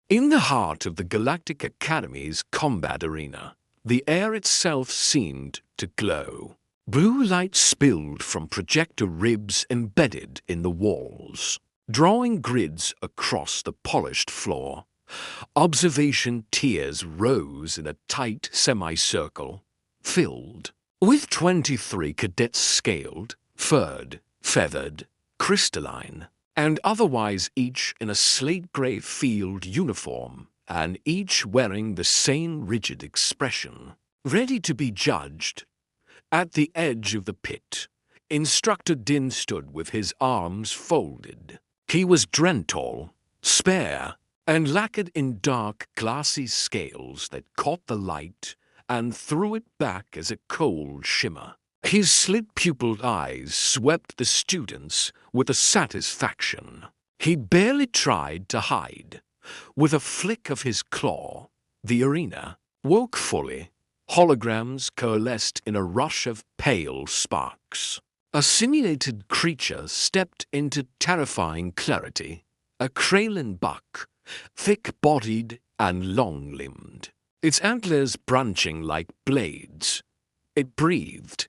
In the heart of the Galactic Academy's combat arena, the air itself seemed to glow. Blue light spilled from projector ribs embedded in the walls, drawing grids across the polished floor. Observation tiers rose in a tight semicircle, filled with 23 cadets scaled, furred, feathered, crystalline, and otherwise each in a slate-grey field uniform, and each wearing the same rigid expression, ready to be judged. At the edge of the pit, Instructor Din stood with his arms folded. He was Drentall, spare, and lacquered in dark, glassy scales that caught the light and threw it back as a cold shimmer. His slit-pupiled eyes swept the students with a satisfaction he barely tried to hide. With a flick of his claw, the arena woke fully. Holograms coalesced in a rush of pale sparks. A simulated creature stepped into terrifying clarity. A cralon buck, thick-bodied and long-limbed, its antlers branching like blades. It breathed.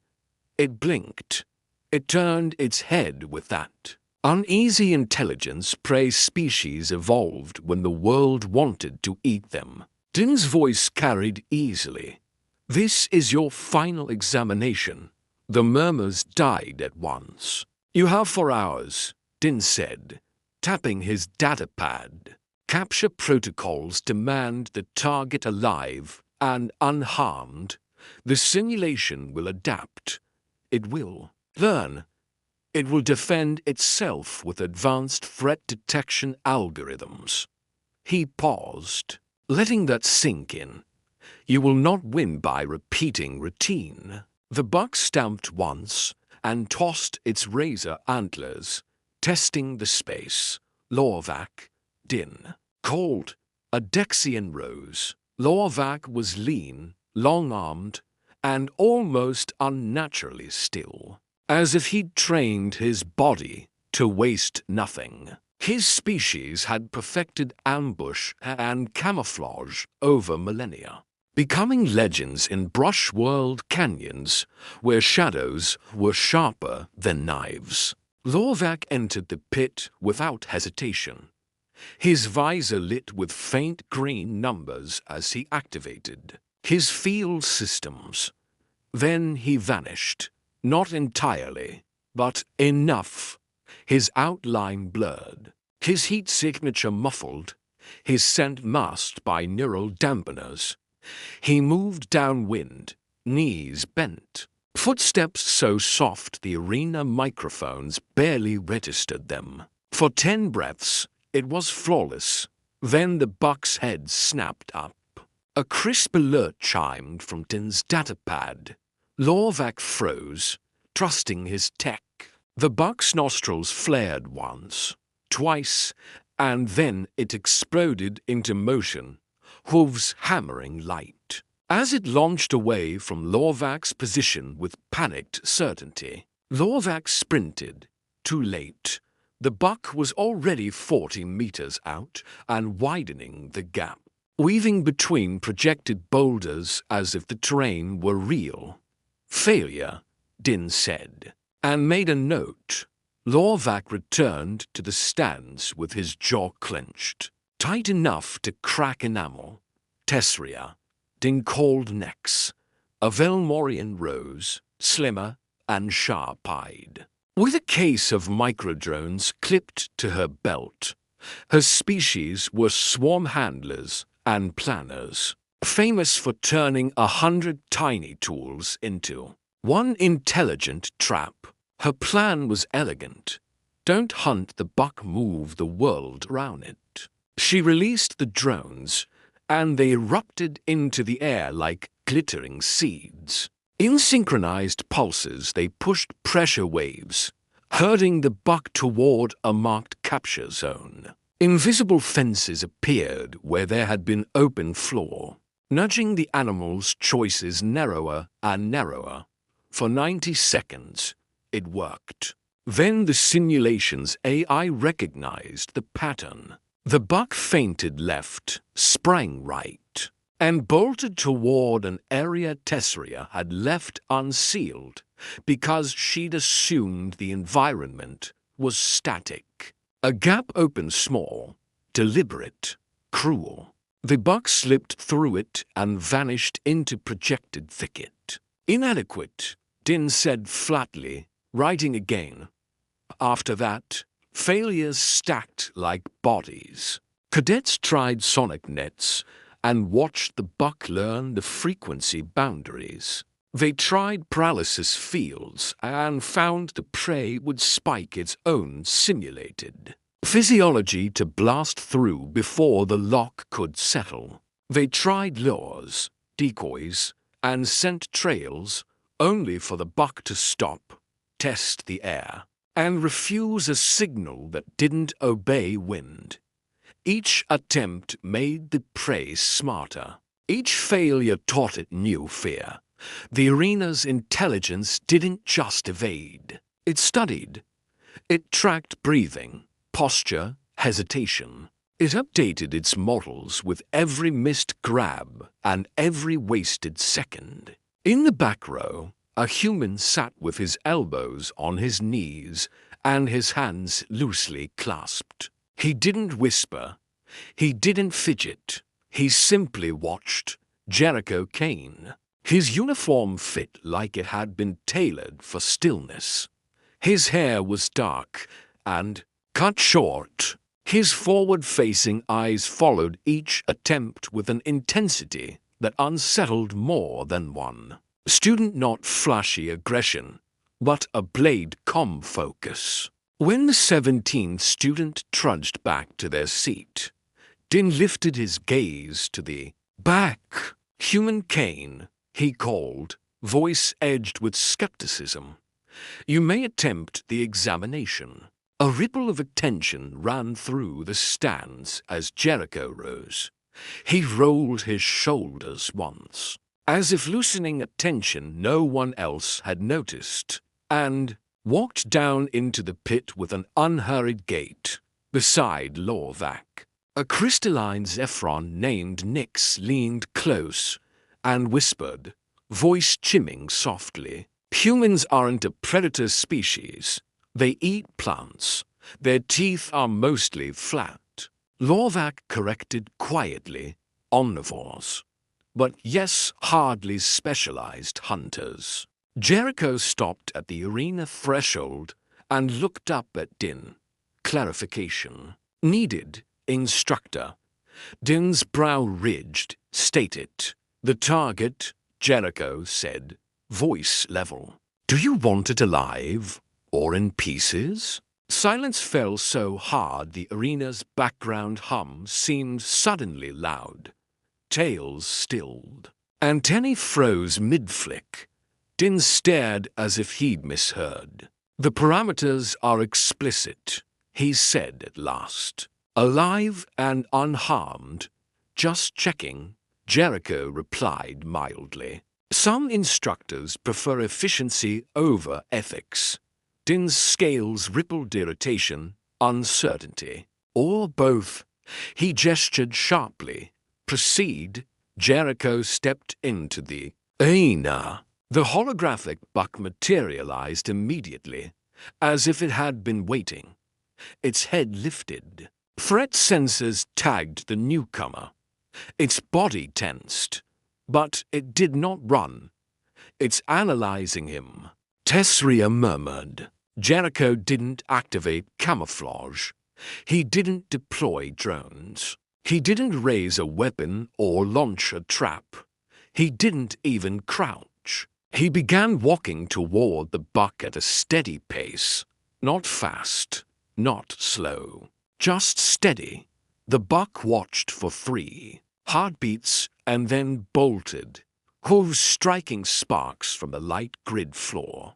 It blinked. It turned its head with that uneasy intelligence prey species evolved when the world wanted to eat them. Din's voice carried easily. "This is your final examination." The murmurs died at once. "You have 4 hours," Din said, tapping his datapad. "Capture protocols demand the target alive and unharmed. The simulation will adapt. It will learn. It will defend itself with advanced threat detection algorithms." He paused, letting that sink in. "You will not win by repeating routine." The buck stamped once and tossed its razor antlers, testing the space. "Lorvac," Din called. A Dexian rose. Lorvac was lean, long-armed, and almost unnaturally still, as if he'd trained his body to waste nothing. His species had perfected ambush and camouflage over millennia, becoming legends in brush-world canyons where shadows were sharper than knives. Lorvac entered the pit without hesitation, his visor lit with faint green numbers as he activated his field systems. Then he vanished, not entirely, but enough. His outline blurred, his heat signature muffled, his scent masked by neural dampeners. He moved downwind, knees bent, footsteps so soft the arena microphones barely registered them. For 10 breaths, it was flawless. Then the buck's head snapped up. A crisp alert chimed from Din's datapad. Lorvac froze, trusting his tech. The buck's nostrils flared once, twice, and then it exploded into motion, hooves hammering light. As it launched away from Lorvac's position with panicked certainty, Lorvac sprinted. Too late. The buck was already 40 meters out and widening the gap, weaving between projected boulders as if the terrain were real. "Failure," Din said, and made a note. Lorvac returned to the stands with his jaw clenched, tight enough to crack enamel. "Tessria," Din called next. A Velmorian rose, slimmer and sharp-eyed, with a case of microdrones clipped to her belt. Her species were swarm handlers and planners, famous for turning 100 tiny tools into one intelligent trap. Her plan was elegant. Don't hunt the buck, move the world around it. She released the drones, and they erupted into the air like glittering seeds. In synchronized pulses, they pushed pressure waves, herding the buck toward a marked capture zone. Invisible fences appeared where there had been open floor, nudging the animal's choices narrower and narrower. For 90 seconds, it worked. Then the simulation's AI recognized the pattern. The buck feinted left, sprang right, and bolted toward an area Tessria had left unsealed because she'd assumed the environment was static. A gap opened small, deliberate, cruel. The buck slipped through it and vanished into projected thicket. Inadequate, Din said flatly, writing again. After that, failures stacked like bodies. Cadets tried sonic nets and watched the buck learn the frequency boundaries. They tried paralysis fields and found the prey would spike its own simulated physiology to blast through before the lock could settle. They tried lures, decoys, and scent trails only for the buck to stop, test the air, and refuse a signal that didn't obey wind. Each attempt made the prey smarter. Each failure taught it new fear. The arena's intelligence didn't just evade. It studied. It tracked breathing, posture, hesitation. It updated its models with every missed grab and every wasted second. In the back row, a human sat with his elbows on his knees and his hands loosely clasped. He didn't whisper. He didn't fidget. He simply watched Jericho Cain. His uniform fit like it had been tailored for stillness. His hair was dark and cut short. His forward-facing eyes followed each attempt with an intensity that unsettled more than one student, not flashy aggression, but a blade-com focus. When the 17th student trudged back to their seat, Din lifted his gaze to the back. Human Cain, he called, voice edged with skepticism. You may attempt the examination. A ripple of attention ran through the stands as Jericho rose. He rolled his shoulders once, as if loosening attention no one else had noticed, and walked down into the pit with an unhurried gait, beside Lorvac. A crystalline Zephron named Nyx leaned close and whispered, voice chimming softly. Humans aren't a predator species. They eat plants. Their teeth are mostly flat. Lorvac corrected quietly, omnivores. But yes, hardly specialized hunters. Jericho stopped at the arena threshold and looked up at Din. Clarification. Needed, instructor. Din's brow ridged, stated. The target, Jericho said, voice level. Do you want it alive or in pieces? Silence fell so hard the arena's background hum seemed suddenly loud. Tails stilled. Antennae froze mid-flick. Din stared as if he'd misheard. The parameters are explicit, he said at last. Alive and unharmed. Just checking, Jericho replied mildly. Some instructors prefer efficiency over ethics. Din's scales rippled irritation, uncertainty, or both. He gestured sharply. Proceed. Jericho stepped into the arena. The holographic buck materialized immediately, as if it had been waiting. Its head lifted. Threat sensors tagged the newcomer. Its body tensed, but it did not run. It's analyzing him. Tessria murmured. Jericho didn't activate camouflage. He didn't deploy drones. He didn't raise a weapon or launch a trap. He didn't even crouch. He began walking toward the buck at a steady pace. Not fast, not slow, just steady. The buck watched for 3 heartbeats and then bolted, hooves striking sparks from the light grid floor.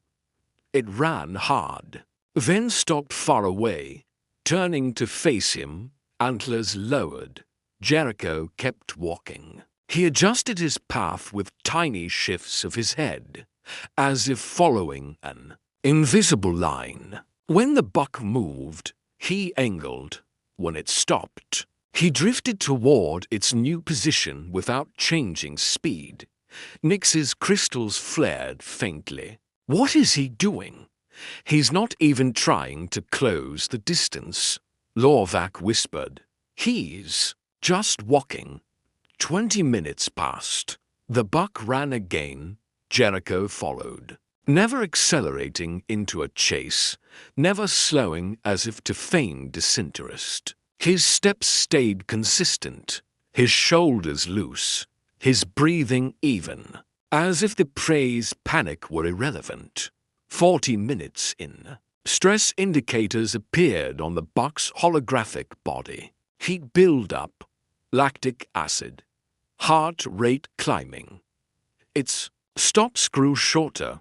It ran hard, then stopped far away, turning to face him, antlers lowered. Jericho kept walking. He adjusted his path with tiny shifts of his head, as if following an invisible line. When the buck moved, he angled, when it stopped. He drifted toward its new position without changing speed. Nix's crystals flared faintly. What is he doing? He's not even trying to close the distance, Lorvac whispered. He's just walking. 20 minutes passed. The buck ran again. Jericho followed, never accelerating into a chase, never slowing as if to feign disinterest. His steps stayed consistent, his shoulders loose, his breathing even, as if the prey's panic were irrelevant. 40 minutes in, stress indicators appeared on the buck's holographic body. Heat build up, lactic acid, heart rate climbing. Its stops grew shorter,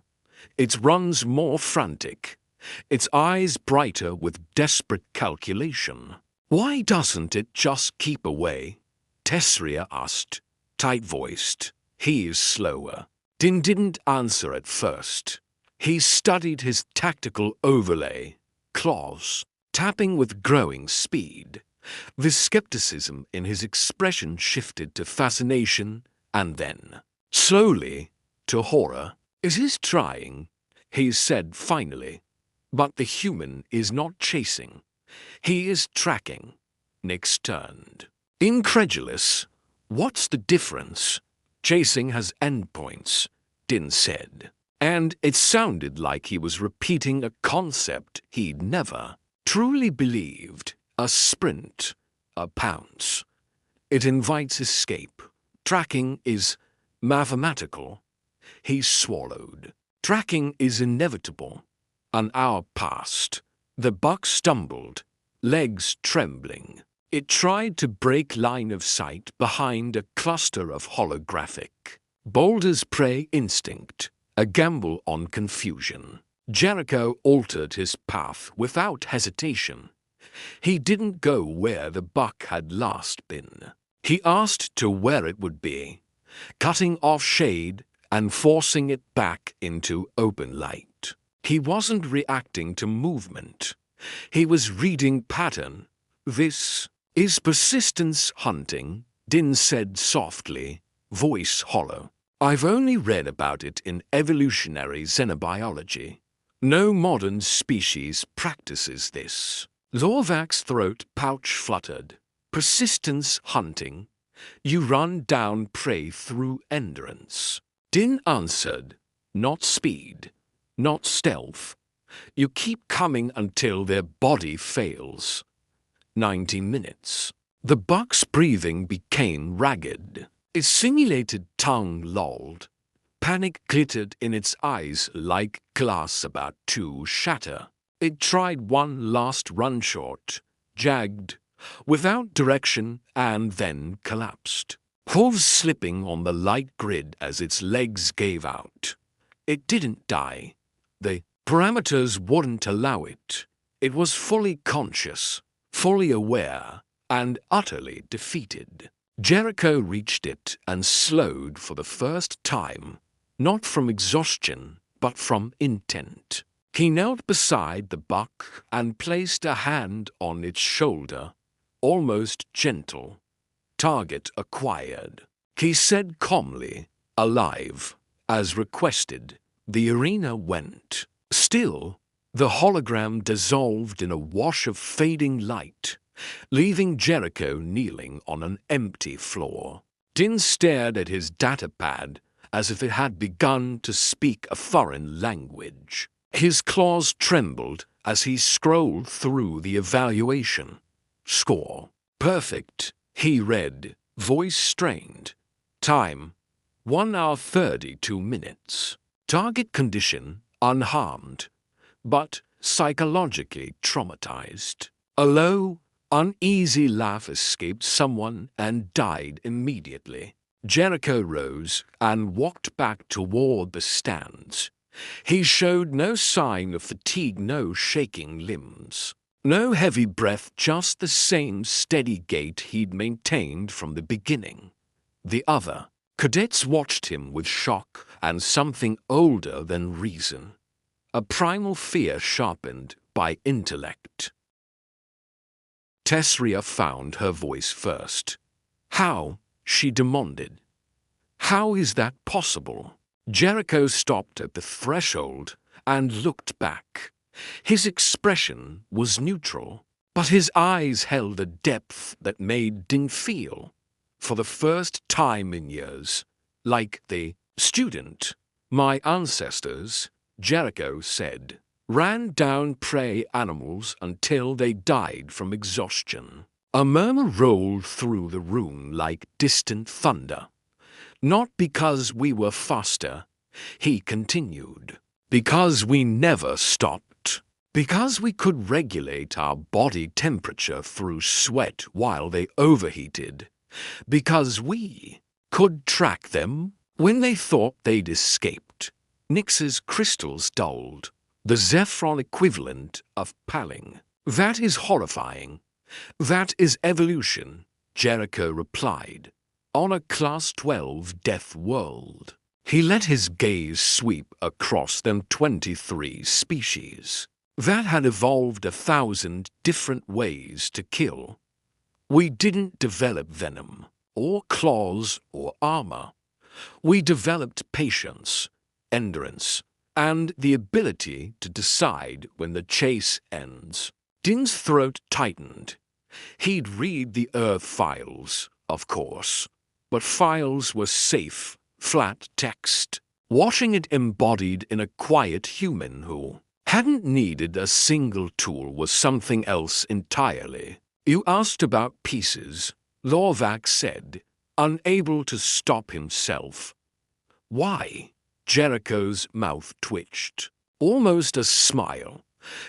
its runs more frantic, its eyes brighter with desperate calculation. Why doesn't it just keep away? Tesria asked, tight-voiced. He is slower. Din didn't answer at first. He studied his tactical overlay, claws, tapping with growing speed. The skepticism in his expression shifted to fascination and then, slowly, to horror. Is he trying? He said finally. But the human is not chasing. He is tracking. Nix turned. Incredulous. What's the difference? Chasing has endpoints, Din said. And it sounded like he was repeating a concept he'd never truly believed. A sprint, a pounce. It invites escape. Tracking is mathematical. He swallowed. Tracking is inevitable. An hour passed. The buck stumbled, legs trembling. It tried to break line of sight behind a cluster of holographic. Boulder's prey instinct, a gamble on confusion. Jericho altered his path without hesitation. He didn't go where the buck had last been. He asked to where it would be, cutting off shade and forcing it back into open light. He wasn't reacting to movement. He was reading pattern. This is persistence hunting, Din said softly, voice hollow. I've only read about it in evolutionary xenobiology. No modern species practices this. Lorvac's throat pouch fluttered. Persistence hunting. You run down prey through endurance. Din answered, not speed, not stealth. You keep coming until their body fails. 90 minutes. The buck's breathing became ragged. Its simulated tongue lolled. Panic glittered in its eyes like glass about to shatter. It tried one last run short, jagged, without direction, and then collapsed. Hooves slipping on the light grid as its legs gave out. It didn't die. The parameters wouldn't allow it. It was fully conscious, fully aware, and utterly defeated. Jericho reached it and slowed for the first time, not from exhaustion, but from intent. He knelt beside the buck and placed a hand on its shoulder, almost gentle. Target acquired. He said calmly, alive. As requested, the arena went. Still, the hologram dissolved in a wash of fading light, leaving Jericho kneeling on an empty floor. Din stared at his datapad as if it had begun to speak a foreign language. His claws trembled as he scrolled through the evaluation. Score. Perfect, he read, voice strained. Time, 1 hour 32 minutes. Target condition, unharmed, but psychologically traumatized. A low, uneasy laugh escaped someone and died immediately. Jericho rose and walked back toward the stands. He showed no sign of fatigue, no shaking limbs. No heavy breath, just the same steady gait he'd maintained from the beginning. The other cadets watched him with shock and something older than reason. A primal fear sharpened by intellect. Tessria found her voice first. How? She demanded. How is that possible? Jericho stopped at the threshold and looked back. His expression was neutral, but his eyes held a depth that made Din feel, for the first time in years, like the student. My ancestors, Jericho said, ran down prey animals until they died from exhaustion. A murmur rolled through the room like distant thunder. Not because we were faster, he continued. Because we never stopped. Because we could regulate our body temperature through sweat while they overheated. Because we could track them when they thought they'd escaped. Nyx's crystals dulled, the Zephron equivalent of palling. That is horrifying. That is evolution, Jericho replied, on a Class 12 death world. He let his gaze sweep across them 23 species that had evolved 1,000 different ways to kill. We didn't develop venom, or claws, or armor. We developed patience, endurance, and the ability to decide when the chase ends. Din's throat tightened. He'd read the Earth files, of course, but files were safe, flat text. Watching it embodied in a quiet human who hadn't needed a single tool was something else entirely. You asked about pieces, Lorvac said, unable to stop himself. Why? Jericho's mouth twitched. Almost a smile.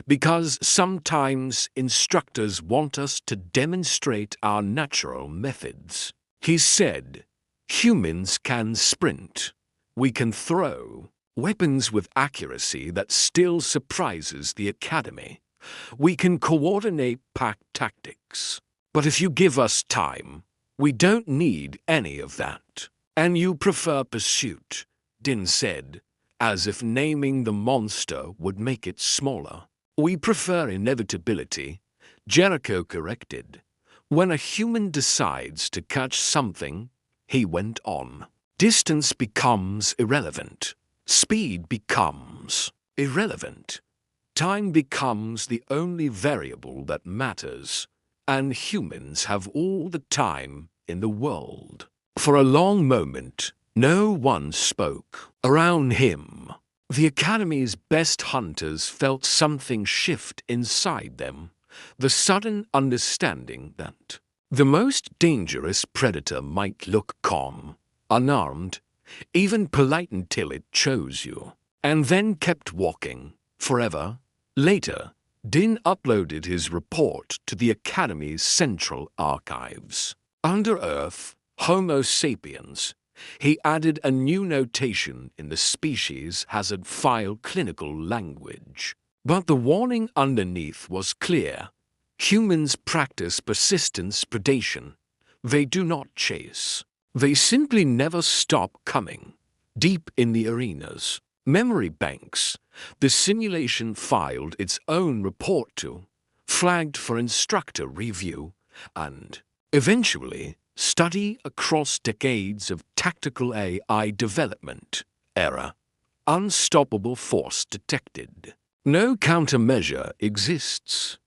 Because sometimes instructors want us to demonstrate our natural methods. He said, humans can sprint. We can throw weapons with accuracy that still surprises the Academy. We can coordinate pack tactics. But if you give us time, we don't need any of that. And you prefer pursuit, Din said, as if naming the monster would make it smaller. We prefer inevitability, Jericho corrected. When a human decides to catch something, he went on. Distance becomes irrelevant. Speed becomes irrelevant. Time becomes the only variable that matters, and humans have all the time in the world. For a long moment, no one spoke. Around him, the Academy's best hunters felt something shift inside them, the sudden understanding that the most dangerous predator might look calm, unarmed, even polite until it chose you, and then kept walking, forever. Later, Din uploaded his report to the Academy's central archives. Under Earth, Homo sapiens, he added a new notation in the species hazard file clinical language. But the warning underneath was clear. Humans practice persistence predation. They do not chase. They simply never stop coming. Deep in the arenas, memory banks, the simulation filed its own report to, flagged for instructor review, and, eventually, study across decades of tactical AI development. Error. Unstoppable force detected. No countermeasure exists.